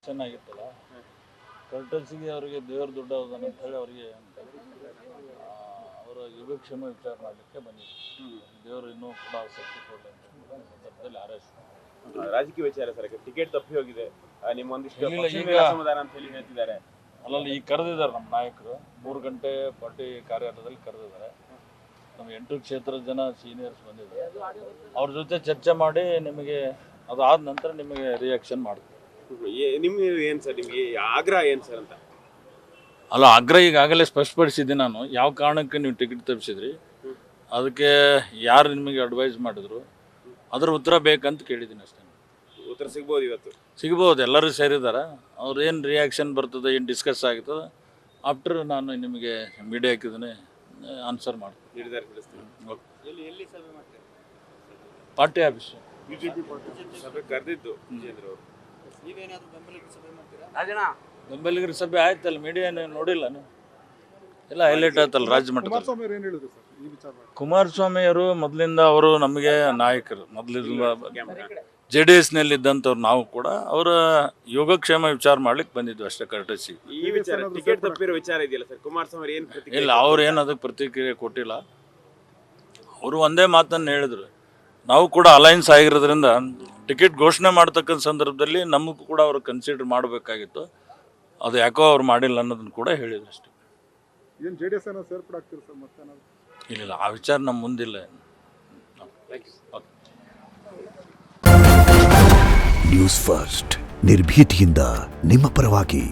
ಚೆನ್ನಾಗಿತ್ತಲ್ಲ, ಕರ್ಟಲ್ಸಿಗೆ ಅವರಿಗೆ ದೇವ್ರ ದುಡ್ಡು ಹೌದಾನ ಅಂತ ಹೇಳಿ ಅವರಿಗೆ ಅವರ ಯೋಗಕ್ಷೇಮ ವಿಚಾರ ಮಾಡಲಿಕ್ಕೆ ಬಂದಿದ್ದರು. ದೇವರು ಇನ್ನೂ ಕೂಡ ಶಕ್ತಿ ಕೊಡಲಿ ಅಂತ ಸಂದರ್ಭದಲ್ಲಿ ಹಾರೈಸಿದ್ರು. ರಾಜಕೀಯ ವಿಚಾರ ಸರ್, ಟಿಕೆಟ್ ತಪ್ಪಿ ಹೋಗಿದೆ, ನಿಮ್ಮ ಒಂದಿಷ್ಟು ಅಸಮಾಧಾನ ಅಂತ ಹೇಳಿ ಹೇಳ್ತಿದ್ದಾರೆ. ಅಲ್ಲಲ್ಲಿ ಈಗ ಕರೆದಿದ್ದಾರೆ ನಮ್ಮ ನಾಯಕರು, 3 ಗಂಟೆ ಪಾರ್ಟಿ ಕಾರ್ಯಾಲಯದಲ್ಲಿ ಕರೆದಿದ್ದಾರೆ. ನಮ್ಮ 8 ಕ್ಷೇತ್ರದ ಜನ ಸೀನಿಯರ್ಸ್ ಬಂದಿದ್ದಾರೆ. ಅವ್ರ ಜೊತೆ ಚರ್ಚೆ ಮಾಡಿ ನಿಮಗೆ ಅದಾದ ನಂತರ ನಿಮಗೆ ರಿಯಾಕ್ಷನ್ ಮಾಡ್ತೀವಿ. ನಿಮ್ಗೆ ಏನು ಸರ್, ನಿಮಗೆ ಆಗ್ರಹ ಏನು ಸರ್ ಅಂತ? ಅಲ್ಲ, ಆಗ್ರಹ ಈಗಾಗಲೇ ಸ್ಪಷ್ಟಪಡಿಸಿದ್ದೆ ನಾನು. ಯಾವ ಕಾರಣಕ್ಕೆ ನೀವು ಟಿಕೆಟ್ ತಪ್ಪಿಸಿದ್ರಿ, ಅದಕ್ಕೆ ಯಾರು ನಿಮಗೆ ಅಡ್ವೈಸ್ ಮಾಡಿದ್ರು, ಅದರ ಉತ್ತರ ಬೇಕಂತ ಕೇಳಿದ್ದೀನಿ ಅಷ್ಟೇ. ಉತ್ತರ ಸಿಗ್ಬೋದು, ಇವತ್ತು ಸಿಗ್ಬೋದು. ಎಲ್ಲರೂ ಸೇರಿದ್ದಾರೆ. ಅವ್ರು ಏನು ರಿಯಾಕ್ಷನ್ ಬರ್ತದೆ, ಏನು ಡಿಸ್ಕಸ್ ಆಗ್ತದೆ, ಆಫ್ಟರ್ ನಾನು ನಿಮಗೆ ಮೀಡಿಯಾಕ್ಕೆ ಇದನ್ನೇ ಆನ್ಸರ್ ಮಾಡ್ತೀನಿ. ನಿರ್ಧಾರ ತಿಳಿಸ್ತೀನಿ. ಪಾರ್ಟಿ ಆಫೀಸ್ ಸಭೆ ಕರೆದಿದ್ದು ವಿಜೇಂದ್ರ ಅವರು. ಬೆಂಬಲಿಗರ ಸಭೆ ಆಯ್ತಲ್ಲ, ಮೀಡಿಯಾ ನೋಡಿಲ್ಲ ನೀವು? ಎಲ್ಲ ಹೈಲೈಟ್ ಆಯ್ತಲ್ಲ ರಾಜ್ಯ ಮಟ್ಟದಲ್ಲಿ. ಕುಮಾರಸ್ವಾಮಿಯವರು ಮೊದಲಿಂದ ಅವರು ನಮಗೆ ನಾಯಕರು, ಮೊದಲಿಂದ JDSನಲ್ಲಿದ್ದಂಥವ್ರು. ನಾವು ಕೂಡ ಅವರ ಯೋಗಕ್ಷೇಮ ವಿಚಾರ ಮಾಡ್ಲಿಕ್ಕೆ ಬಂದಿದ್ವಿ ಅಷ್ಟೇ, ಕರ್ಟಸಿ. ಈ ವಿಚಾರ ಟಿಕೆಟ್ ತಪ್ಪಿರೋ ವಿಚಾರ ಇದೆಯಲ್ಲ ಸರ್, ಕುಮಾರಸ್ವಾಮಿ ಏನು ಪ್ರತಿಕ್ರಿಯೆ? ಇಲ್ಲ, ಅವ್ರು ಏನು ಅದಕ್ಕೆ ಪ್ರತಿಕ್ರಿಯೆ ಕೊಟ್ಟಿಲ್ಲ. ಅವರು ಒಂದೇ ಮಾತನ್ನು ಹೇಳಿದ್ರು, ನಾವು ಕೂಡ ಅಲೈನ್ಸ್ ಆಗಿರೋದ್ರಿಂದ ಟಿಕೆಟ್ ಘೋಷಣೆ ಮಾಡ್ತಕ್ಕಂಥ ಸಂದರ್ಭದಲ್ಲಿ ನಮಗೂ ಕೂಡ ಅವರು ಕನ್ಸಿಡರ್ ಮಾಡಬೇಕಾಗಿತ್ತು. ಅದು ಯಾಕೋ ಅವ್ರು ಮಾಡಿಲ್ಲ ಅನ್ನೋದನ್ನು ಕೂಡ ಹೇಳಿದ್ರು ಅಷ್ಟೇ. ಇಲ್ಲ, ಆ ವಿಚಾರ ನಮ್ಮ ಮುಂದಿಲ್ಲ. ನ್ಯೂಸ್ ಫಸ್ಟ್, ನಿರ್ಭೀತಿಯಿಂದ ನಿಮ್ಮ ಪರವಾಗಿ.